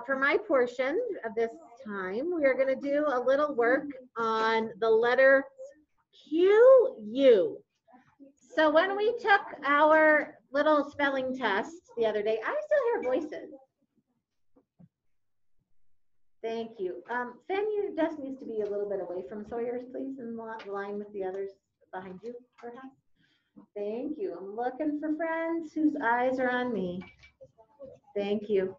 for my portion of this time, we are going to do a little work on the letter Q-U. So when we took our little spelling test the other day, I still hear voices. Thank you. Finn, your desk needs to be a little bit away from Sawyer's, please, in line with the others behind you, perhaps. Thank you. I'm looking for friends whose eyes are on me. Thank you.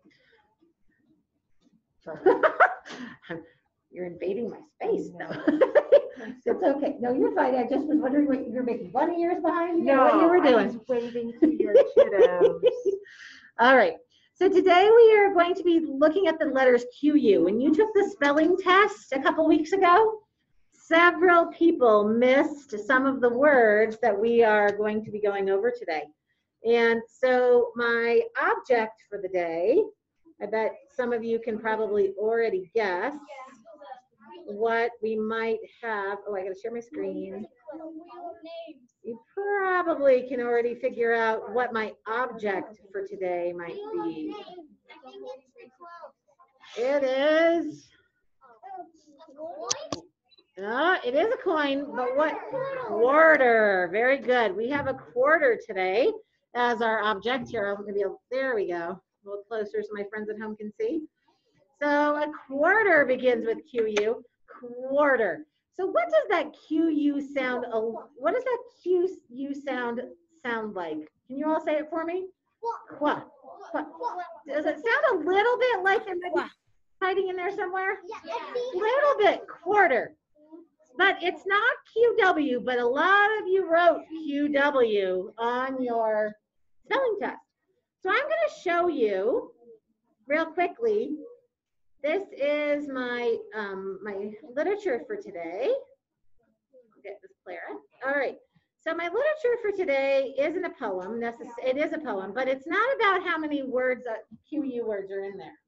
You're invading my space, though. It's okay. No, you're fine. I just was wondering what you're making bunny ears behind you. No, what you were doing. I was waving to your kiddos. All right. So today we are going to be looking at the letters QU. When you took the spelling test a couple weeks ago, several people missed some of the words that we are going to be going over today. And so my object for the day, I bet some of you can probably already guess what we might have. Oh, I gotta share my screen. You probably can already figure out what my object for today might be. It is. It is a coin, but what? Quarter. Very good. We have a quarter today as our object here. Maybe there we go. A little closer so my friends at home can see. So a quarter begins with QU. Quarter. So what does that QU sound? What does that QU sound like? Can you all say it for me? Qua. Qua. Does it sound a little bit like it's hiding in there somewhere? A little bit. Quarter. But it's not QW, but a lot of you wrote QW on your spelling test. So I'm going to show you real quickly. This is my my literature for today. I'll get this Clara. All right. So my literature for today isn't a poem. It is a poem, but it's not about how many words, QU words are in there.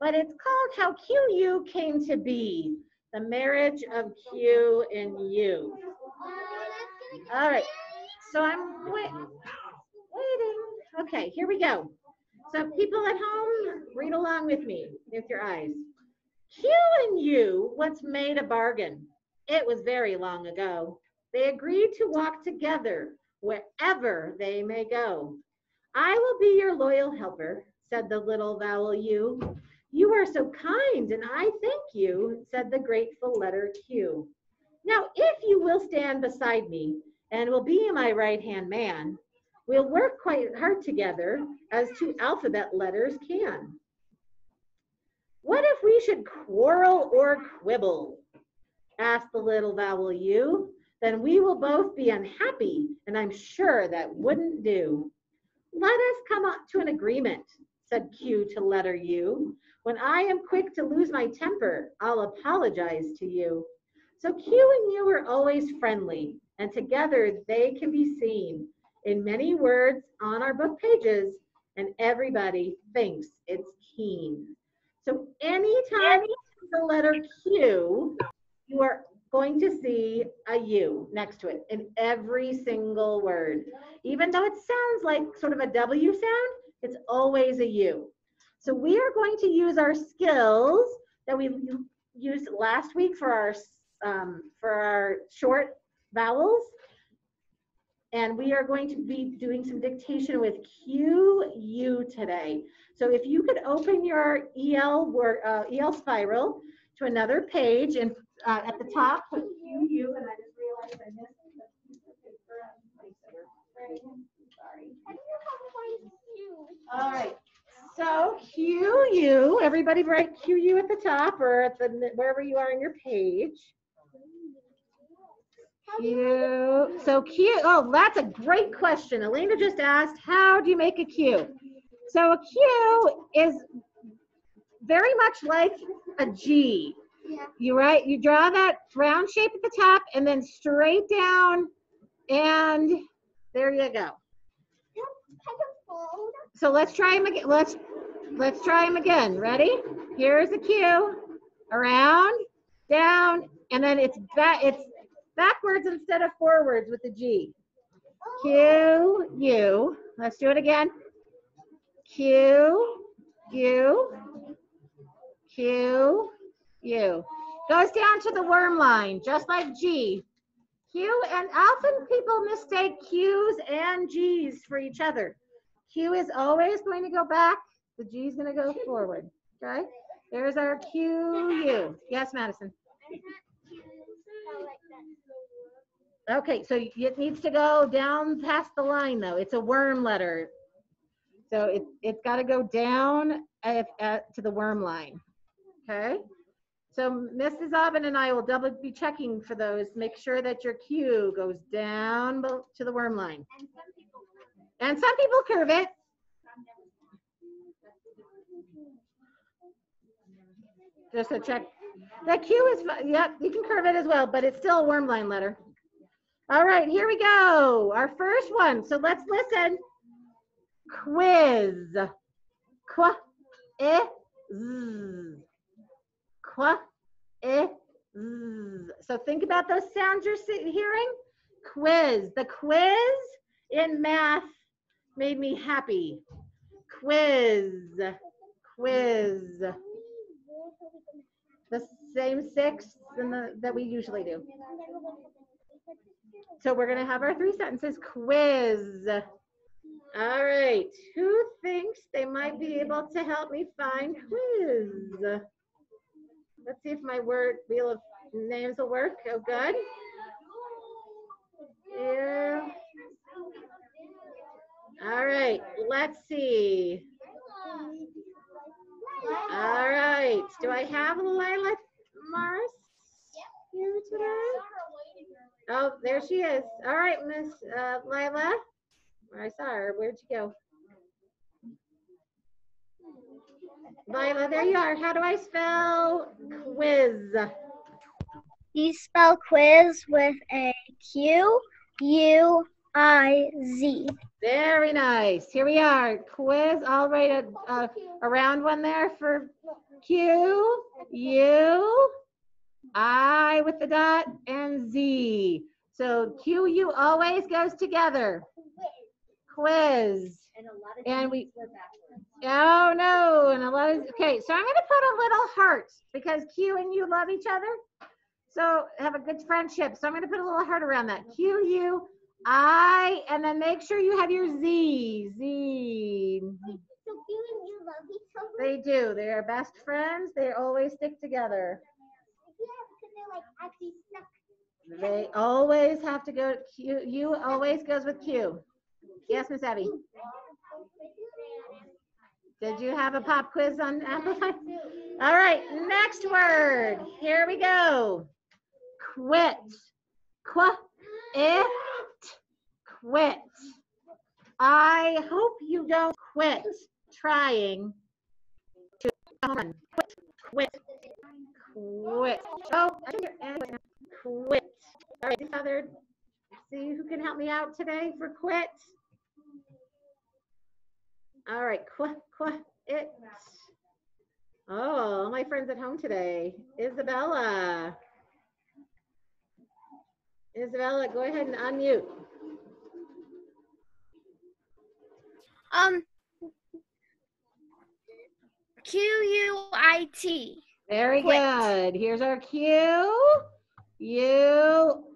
But it's called How QU Came to Be, the Marriage of Q and U. All right. So I'm waiting. Okay, here we go. So people at home, read along with me with your eyes. Q and U once made a bargain. It was very long ago. They agreed to walk together wherever they may go. I will be your loyal helper, said the little vowel U. You are so kind, and I thank you, said the grateful letter Q. Now, if you will stand beside me and will be my right-hand man, we'll work quite hard together as two alphabet letters can. What if we should quarrel or quibble? Asked the little vowel U. Then we will both be unhappy, and I'm sure that wouldn't do. Let us come up to an agreement, said Q to letter U. When I am quick to lose my temper, I'll apologize to you. So Q and U are always friendly, and together they can be seen in many words on our book pages, and everybody thinks it's keen. So anytime the letter Q, you are going to see a U next to it in every single word. Even though it sounds like sort of a W sound, it's always a U. So we are going to use our skills that we used last week for our short vowels. And we are going to be doing some dictation with QU today. So if you could open your EL spiral to another page and at the top put QU, and I just realized I missed the piece of paper and place it. Sorry. All right. So QU, everybody write QU at the top or at the wherever you are in your page. Q. So Q, oh, that's a great question. Elena just asked, how do you make a Q? So a Q is very much like a G. Yeah. You draw that round shape at the top and then straight down, and there you go. So let's try them again. Let's try them again. Ready? Here's a Q. Around, down, and then it's backwards instead of forwards with the G. Q, U. Let's do it again. Q, U, Q, U. Goes down to the worm line, just like G. Q, and often people mistake Q's and G's for each other. Q is always going to go back. The G is going to go forward. Okay? There's our Q, U. Yes, Madison? Okay, so it needs to go down past the line, though. It's a worm letter. So it's got to go down to the worm line. Okay? So Mrs. Aubin and I will double be checking for those. Make sure that your Q goes down to the worm line. And some people curve it. Just to check. The Q is, yep, you can curve it as well, but it's still a worm line letter. All right, here we go. Our first one. So let's listen. Quiz. Qua, z. Qua, z. So think about those sounds you're hearing. Quiz. The quiz in math made me happy. Quiz. Quiz. The same 6 that we usually do. So we're going to have our 3 sentences. Quiz. All right. Who thinks they might be able to help me find quiz? Let's see if my wheel of names will work. Oh, good. Yeah. All right. Let's see. All right. Do I have Lila Morris here today? Oh, there she is. All right, Miss Lila. I saw her. Where'd you go? Lila, there you are. How do I spell quiz? You spell quiz with a Q-U-I-Z. Very nice. Here we are. Quiz. I'll write a round one there for Q, U, I with the dot, and Z. So Q, U always goes together. Quiz. And we, oh no, and a lot of, okay, so I'm going to put a little heart because Q and U love each other. So have a good friendship. So I'm going to put a little heart around that. Q, U, I, and then make sure you have your Z. Z. So Q and U love each other? They do. They are best friends. They always stick together. Yeah, because they're like actually stuck. They always have to go, Q, U always goes with Q. Yes, Miss Abby. Did you have a pop quiz on Amplify? All right, next word. Here we go. Quit. Quit. Quit. I hope you don't quit trying to run. Quit. Quit. Oh, quit. All right, other. See who can help me out today for quit. All right, quit. Oh, all my friends at home today. Isabella. Isabella, go ahead and unmute. Q-U-I-T. Very Quit. good. Here's our Q. U-I-T.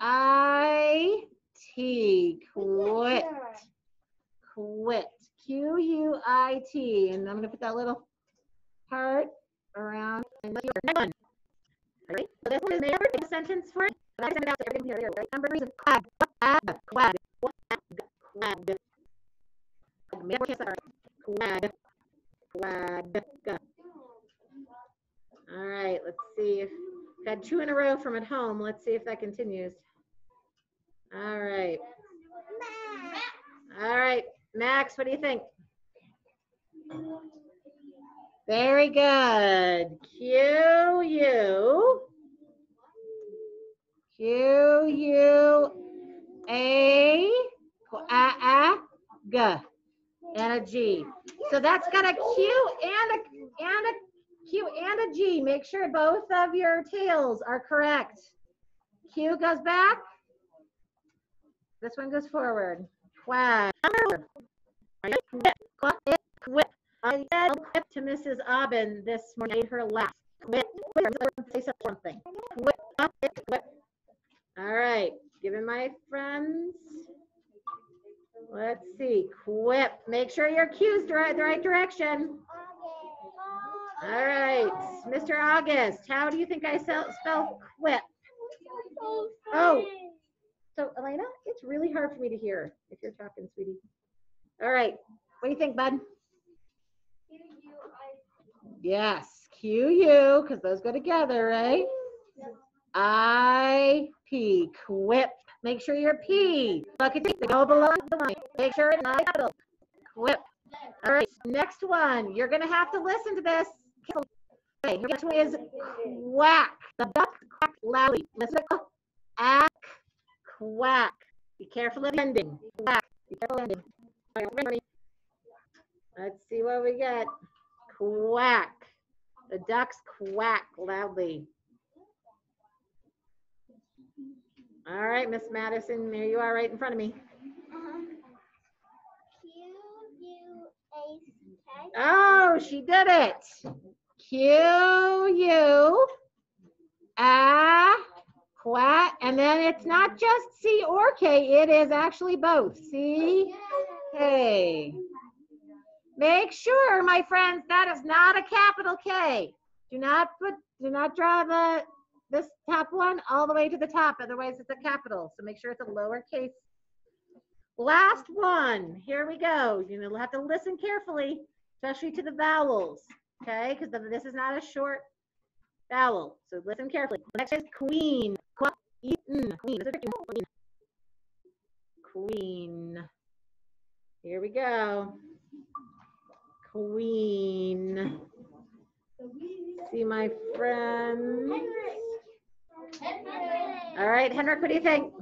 Quit. Quit. Q-U-I-T. And I'm going to put that little heart around. And let's do our next one. All right. So this one is never a sentence for it. But I send it out to everything here. Right? Number 3 is quag. Quag. Quag. Quag. Quag. All right, let's see if got 2 in a row from at home. Let's see if that continues. All right. All right, Max, what do you think? Very good. Q-U. Q-U-A-G. And a G. So that's got a Q and a Q and a G. Make sure both of your tails are correct. Q goes back. This one goes forward. Quag. Quit. I said quit to Mrs. Aubin this morning. I made her laugh. Quip. Say something. Quip. Quip. All right. Giving my friends. Let's see. Quip. Make sure your cue's the right direction. All right. Mr. August, how do you think I spell quip? Oh. So, Elena, it's really hard for me to hear if you're talking, sweetie. All right. What do you think, bud? Yes. Q-U, because those go together, right? I-P. Quip. Make sure your P. Look at the go below the line. Make sure it's not capital. Quip. All right. Next one. You're going to have to listen to this. Okay. Your next one is quack. The duck quack loudly. Listen to quack. Quack. Be careful of the ending. Quack. Be careful of the ending. All right, ready? Let's see what we get. Quack. The ducks quack loudly. All right, Miss Madison, there you are right in front of me. Q-U-A-C-K. Oh, she did it. Q-U, quack, and then it's not just C or K, it is actually both. C, K. Make sure, my friends, that is not a capital K. Do not draw this top one all the way to the top, otherwise it's a capital. So make sure it's a lowercase. Last one, here we go. You'll have to listen carefully, especially to the vowels, okay? Because this is not a short vowel, so listen carefully. Next is queen. Queen. Queen. Here we go. Queen. See my friends. All right, Henrik, what do you think?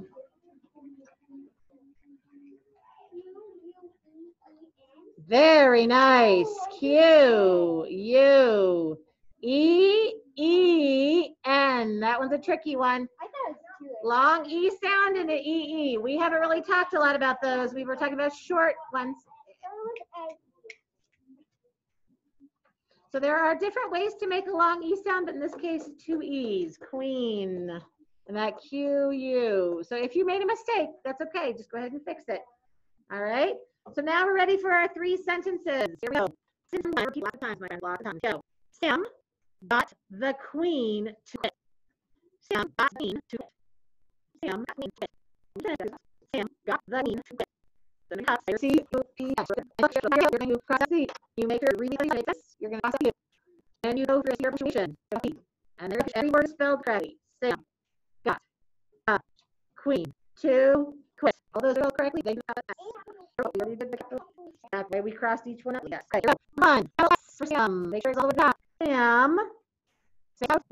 Very nice. Q, U, E, E, N. That one's a tricky one. Long E sound and an E, E. We haven't really talked a lot about those. We were talking about short ones. So there are different ways to make a long E sound, but in this case, two E's. Queen. And that Q, U. So if you made a mistake, that's okay. Just go ahead and fix it. All right. So now we're ready for our 3 sentences. Here we go. Repeat lots of times, my friend. Lots of times. Go. Sam got the queen to it. Sam got the queen to it. Sam got the queen to it. Sam got the queen to it. Then the cups. C-U-P-S. You're going to cross C. You make your read like this. You're going to cross C. And you go for your punctuation. And there, every word is spelled correctly. Sam got a queen to quit. All those are spelled correctly. They do have an S. We already did the capital. That way we crossed each one up. Yes. Right, come on. For Sam. Make sure it's all the way down. Sam. Say out.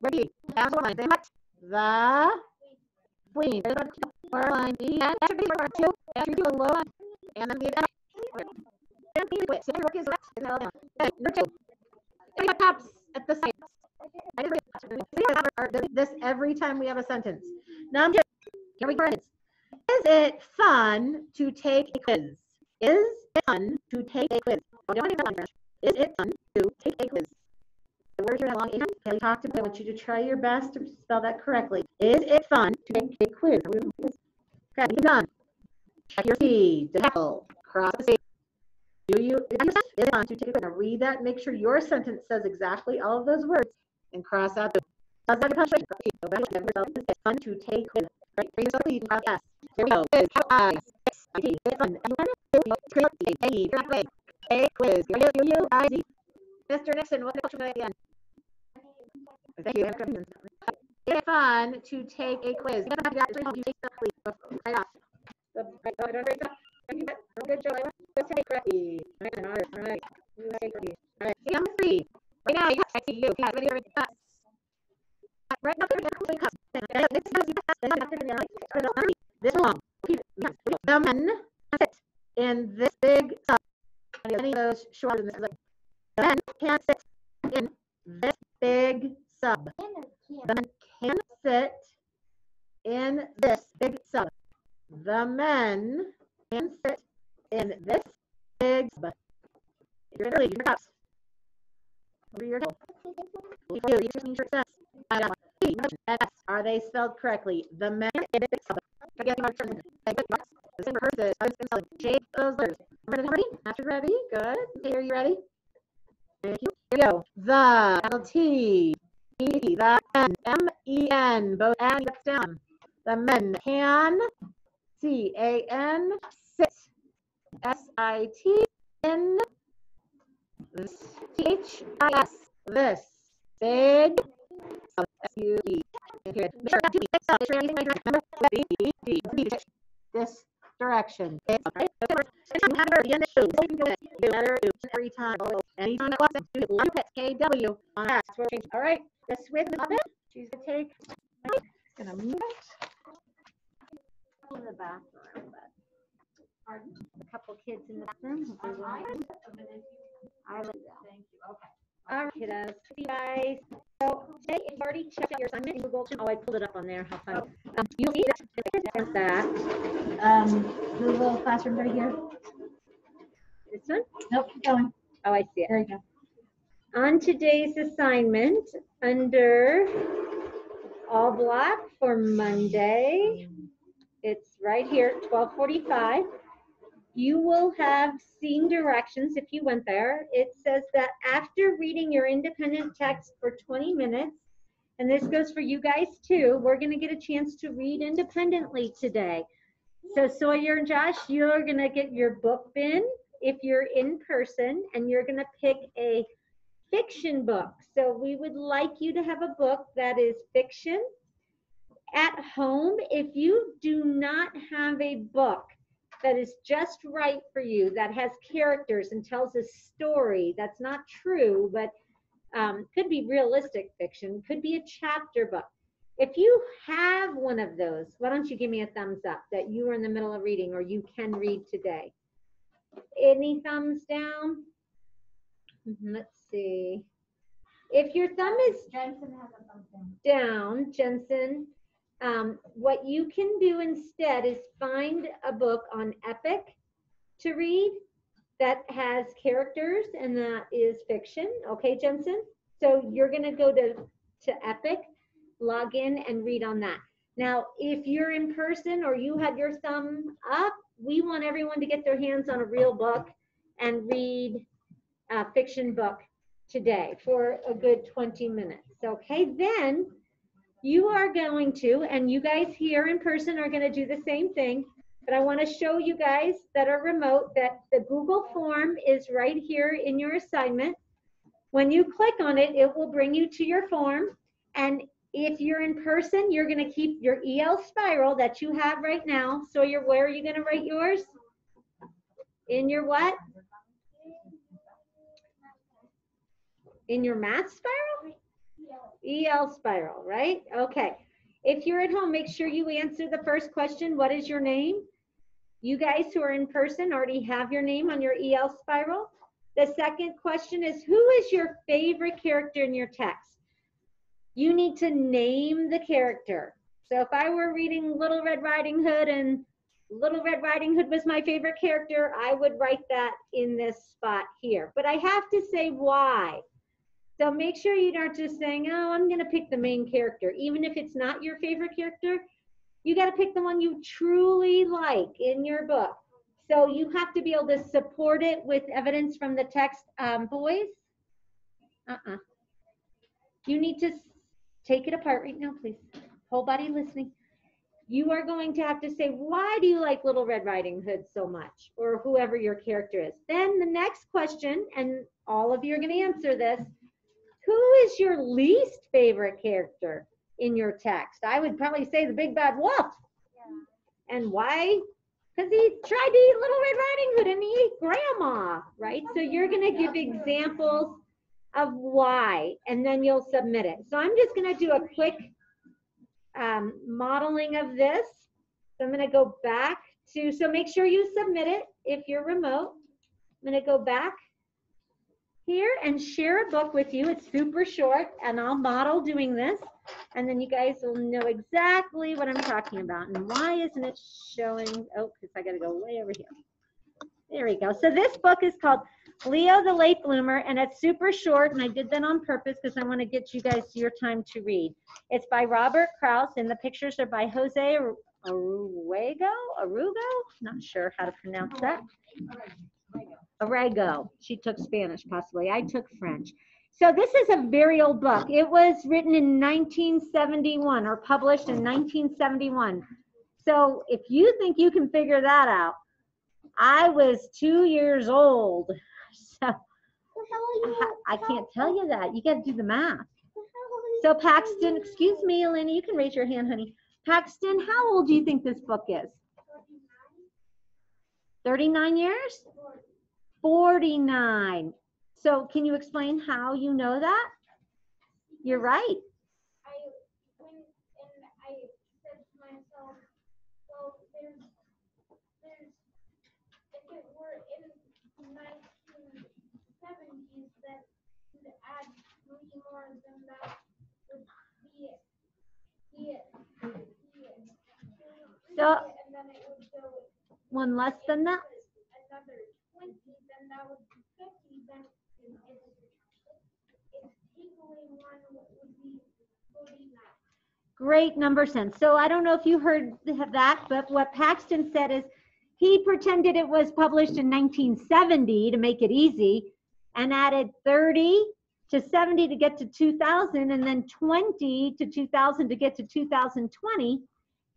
Ready. Down to one line. Say what? The queen. There's a line. The and after the word 2. After you do a low line. And then the end. And the quit. So your work is left. It's held down. Okay. Number 2. We got tops at the sides. This every time we have a sentence. Number 2. Here we go. Is it fun to take a quiz? Is it fun to take a quiz? Oh, don't is it fun to take a quiz? The word here long and Kelly talked about. I want you to try your best to spell that correctly. Is it fun to take a quiz? Okay, you're done. Check your C. Tackle. Cross the C. Is it fun to take a quiz? Now read that. Make sure your sentence says exactly all of those words and cross out the. It's fun to take a quiz. Right, for yourself, you can cross S. Here we go. Quiz. Quiz. Mr. Nixon, what's the question at the end? Thank you. Is it fun to take a quiz? Good job. Let's take correctly. All right. Number 3. Right now, you have to see you. Right now, this long. The men sit in this big sub. Any of those shorter than this. The men can sit in this big sub. The men can sit in this big sub. The men can sit in this big sub. If you're ready, your cups. Over your Are they spelled correctly? The men shape those letters. Ready? After ready? Good. Okay, are you ready? Thank you. Here we go. The T E the N M E N both and gets down. The men can CAN sit SIT in THIS this big SUE. This direction. Every time. Anytime it wasn't, KW on that. All right, the switch of it. She's gonna take. Gonna move it. In the bathroom, but pardon, a couple kids in the bathroom. I let down. Thank you. Okay. All right, kiddos. You guys. So today, if you've already checked out your assignment in Google, oh, I pulled it up on there. How fun. You'll see that. Google Classroom right here. This one? Nope, keep going. Oh, I see it. There you go. On today's assignment, under all black for Monday, it's right here, 12:45. You will have seen directions if you went there. It says that after reading your independent text for 20 minutes, and this goes for you guys too, we're going to get a chance to read independently today. So Sawyer and Josh, you're going to get your book bin if you're in person, and you're going to pick a fiction book. So we would like you to have a book that is fiction. At home, if you do not have a book that is just right for you, that has characters and tells a story that's not true, but could be realistic fiction, could be a chapter book. If you have one of those, why don't you give me a thumbs up that you are in the middle of reading or you can read today? Any thumbs down? Let's see. If your thumb is Jensen has a thumbs down, Jensen, what you can do instead is find a book on Epic to read that has characters and that is fiction. Okay, Jensen? So you're going to go to Epic, log in, and read on that. Now, if you're in person or you had your thumb up, we want everyone to get their hands on a real book and read a fiction book today for a good 20 minutes. Okay, then you are going to, and you guys here in person are going to do the same thing, but I want to show you guys that are remote that the Google form is right here in your assignment. When you click on it, it will bring you to your form, and if you're in person, you're going to keep your EL spiral that you have right now. So where are you going to write yours? In your what? In your math spiral? EL spiral, right? Okay. If you're at home, make sure you answer the first question. What is your name? You guys who are in person already have your name on your EL spiral. The second question is, who is your favorite character in your text? You need to name the character. So if I were reading Little Red Riding Hood and Little Red Riding Hood was my favorite character, I would write that in this spot here. But I have to say why. So make sure you aren't just saying, oh, I'm going to pick the main character. Even if it's not your favorite character, you got to pick the one you truly like in your book. So you have to be able to support it with evidence from the text. Boys? You need to take it apart right now, please. Whole body listening. You are going to have to say, why do you like Little Red Riding Hood so much? Or whoever your character is. Then the next question, and all of you are going to answer this, who is your least favorite character in your text? I would probably say the Big Bad Wolf. Yeah. And why? Because he tried to eat Little Red Riding Hood and he ate Grandma, right? So you're going to give examples of why, and then you'll submit it. So I'm just going to do a quick modeling of this. So I'm going to go back to, so make sure you submit it if you're remote. I'm going to go back here and share a book with you. It's super short, and I'll model doing this, and then you guys will know exactly what I'm talking about. And why isn't it showing? Oh, because I got to go way over here. There we go. So this book is called Leo the Late Bloomer, and it's super short, and I did that on purpose because I want to get you guys your time to read. It's by Robert Krause, and the pictures are by Jose Arugo? Not sure how to pronounce that. Arago. She took Spanish, possibly. I took French. So this is a very old book. It was written in 1971 or published in 1971. So if you think you can figure that out, I was 2 years old. So I can't tell you that. You got to do the math. So Paxton, excuse me, Elena, you can raise your hand, honey. Paxton, how old do you think this book is? 39 years? 49. So can you explain how you know that? You're right. I said to myself, well, there's if it were in the 1970s, then to add 3 more, then that would be So and then it would go one less than that? another 20, then that would be 50, then if take away 1 would be 49. Great number sense. So I don't know if you heard that, but what Paxton said is he pretended it was published in 1970 to make it easy and added 30 to 70 to get to 2000 and then 20 to 2000 to get to 2020.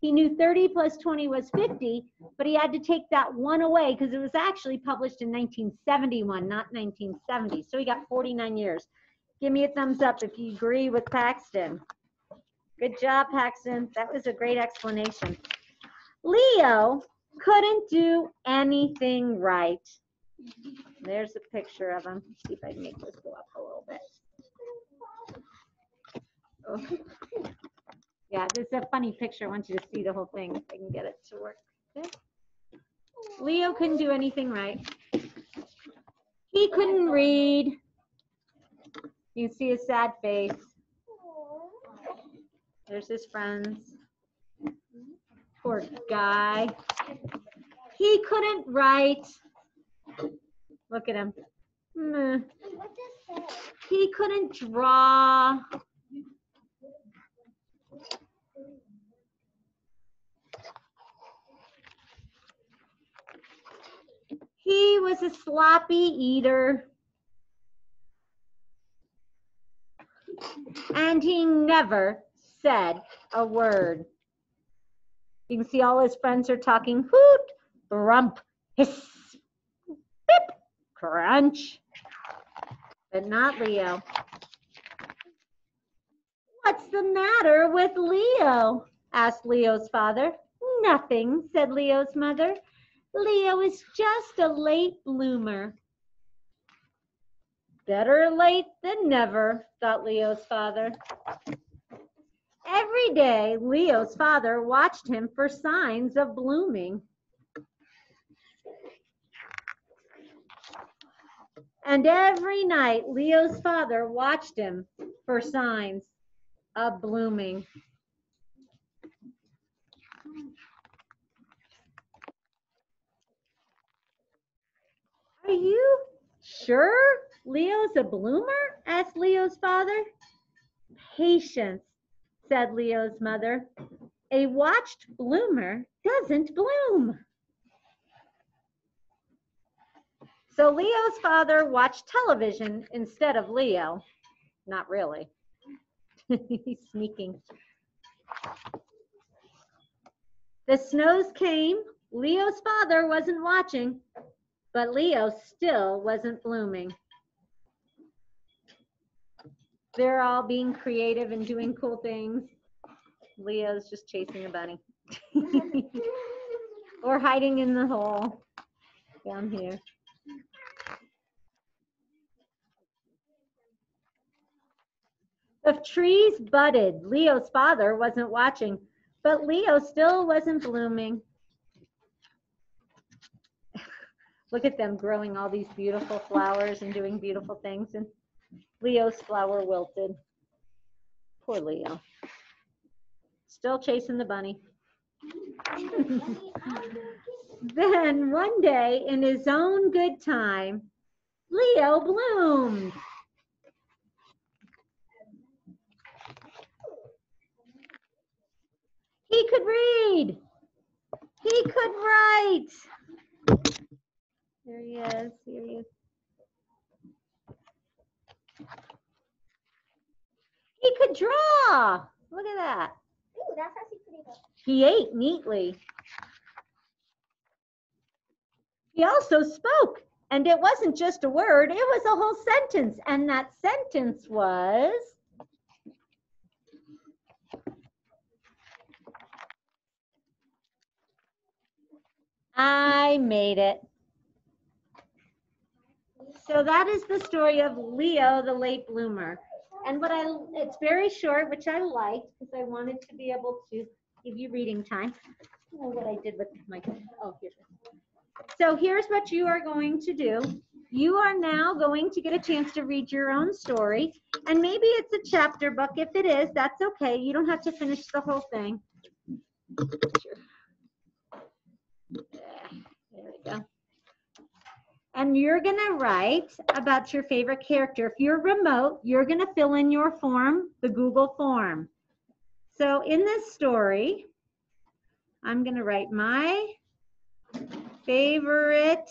He knew 30 plus 20 was 50, but he had to take that 1 away because it was actually published in 1971, not 1970. So he got 49 years. Give me a thumbs up if you agree with Paxton. Good job, Paxton. That was a great explanation. Leo couldn't do anything right. There's a picture of him. See if I can make this go up a little bit. Oh. Yeah, this is a funny picture. I want you to see the whole thing if I can get it to work. Okay. Leo couldn't do anything right. He couldn't read. You can see his sad face. There's his friends. Poor guy. He couldn't write. Look at him. He couldn't draw. He was a sloppy eater. And he never said a word. You can see all his friends are talking hoot, brump, hiss, beep, crunch. But not Leo. What's the matter with Leo? Asked Leo's father. Nothing, said Leo's mother. Leo is just a late bloomer. Better late than never, thought Leo's father. Every day, Leo's father watched him for signs of blooming. And every night, Leo's father watched him for signs of blooming. Are you sure Leo's a bloomer? Asked Leo's father. Patience, said Leo's mother. A watched bloomer doesn't bloom. So Leo's father watched television instead of Leo. Not really. He's sneaking. The snows came. Leo's father wasn't watching, but Leo still wasn't blooming. They're all being creative and doing cool things. Leo's just chasing a bunny. Or hiding in the hole down here. The trees budded. Leo's father wasn't watching, but Leo still wasn't blooming. Look at them growing all these beautiful flowers and doing beautiful things, and Leo's flower wilted. Poor Leo. Still chasing the bunny. Then one day, in his own good time, Leo bloomed. He could read. He could write. There he is. Here he is. He could draw. Look at that. Ooh, that's actually pretty good. He ate neatly. He also spoke. And it wasn't just a word, it was a whole sentence. And that sentence was, I made it. So that is the story of Leo, the late bloomer. And it's very short, which I liked because I wanted to be able to give you reading time. I don't know what I did with my, oh, here. So here's what you are going to do. You are now going to get a chance to read your own story. And maybe it's a chapter book. If it is, that's okay. You don't have to finish the whole thing. There we go. And you're going to write about your favorite character. If you're remote, you're going to fill in your form, the Google form. So in this story, I'm going to write my favorite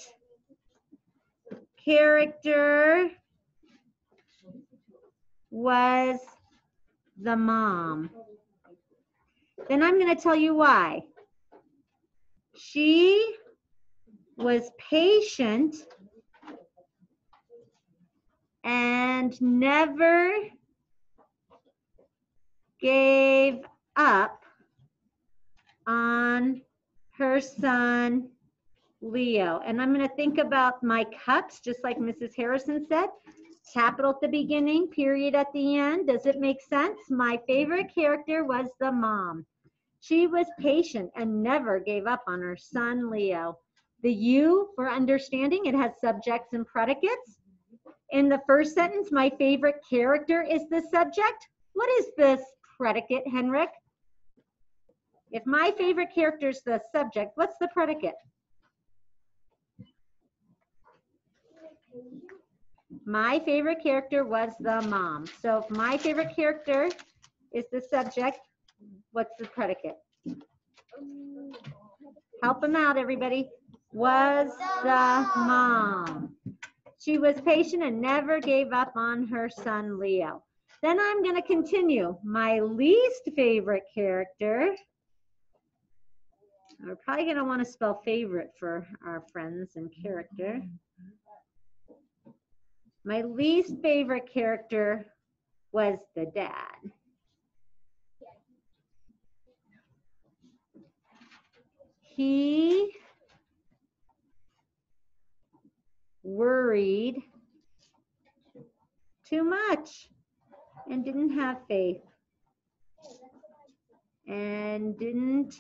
character was the mom. Then I'm going to tell you why. She was patient and never gave up on her son, Leo. And I'm going to think about my cups, just like Mrs. Harrison said. Capital at the beginning, period at the end. Does it make sense? My favorite character was the mom. She was patient and never gave up on her son, Leo. The U for understanding, it has subjects and predicates. In the first sentence, my favorite character is the subject. What is this predicate, Henrik? If my favorite character is the subject, what's the predicate? My favorite character was the mom. So if my favorite character is the subject, what's the predicate? Help them out, everybody. Was the mom. She was patient and never gave up on her son, Leo. Then I'm going to continue. My least favorite character, we're probably going to want to spell favorite for our friends and character. My least favorite character was the dad. He worried too much and didn't have faith and didn't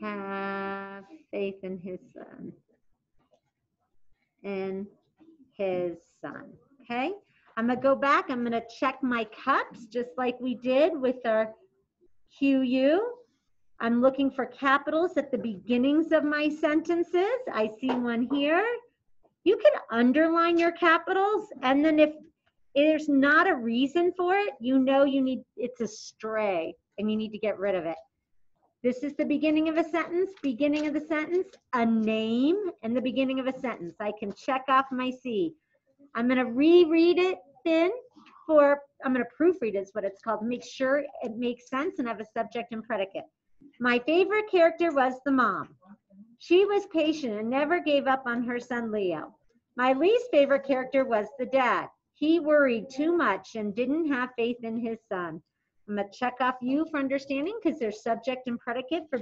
have faith in his son. Okay, I'm gonna go back. I'm gonna check my cups just like we did with our QU. I'm looking for capitals at the beginnings of my sentences. I see one here. You can underline your capitals, and then if there's not a reason for it, you know it's a stray and you need to get rid of it. This is the beginning of a sentence, a name, and the beginning of a sentence. I can check off my C. I'm going to reread it then I'm going to proofread is what it's called, make sure it makes sense and have a subject and predicate. My favorite character was the mom. She was patient and never gave up on her son, Leo. My least favorite character was the dad. He worried too much and didn't have faith in his son. I'm going to check off you for understanding because there's subject and predicate for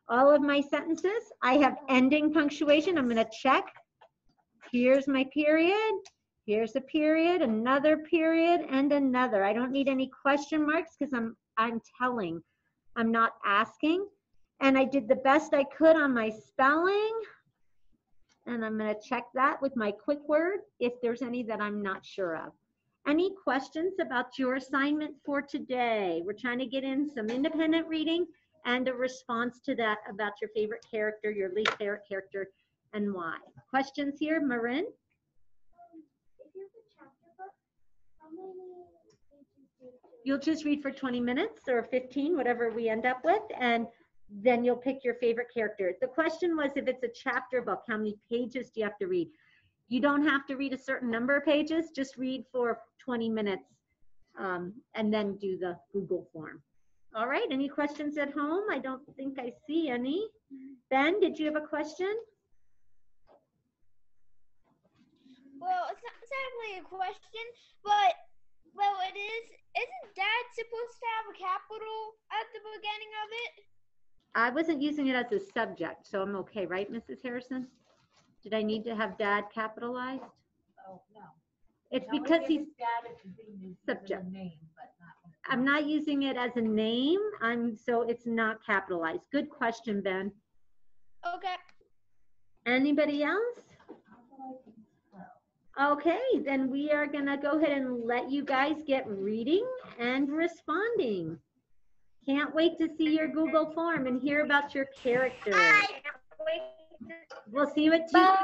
all of my sentences. I have ending punctuation. I'm going to check. Here's my period. Here's a period, another period, and another. I don't need any question marks because I'm telling. I'm not asking. And I did the best I could on my spelling. And I'm going to check that with my quick word if there's any that I'm not sure of. Any questions about your assignment for today? We're trying to get in some independent reading and a response to that about your favorite character, your least favorite character, and why. Questions here, Marin? If you have a chapter book, how many pages do you do? You'll just read for 20 minutes or 15, whatever we end up with, and then you'll pick your favorite character. The question was, if it's a chapter book, how many pages do you have to read? You don't have to read a certain number of pages, just read for 20 minutes and then do the Google form. All right, any questions at home? I don't think I see any. Ben, did you have a question? Well, it's not exactly a question, but well, it is. Isn't Dad supposed to have a capital at the beginning of it? I wasn't using it as a subject, so I'm okay, right, Mrs. Harrison? Did I need to have Dad capitalized? Oh, no. It's No, because if he's, it's dad, it could be given subject. a name, but not when it's I'm not using it as a name, so it's not capitalized. Good question, Ben. Okay. Anybody else? well. Okay, then we are gonna go ahead and let you guys get reading and responding. Can't wait to see your Google form and hear about your characters. We'll see you at 2:15.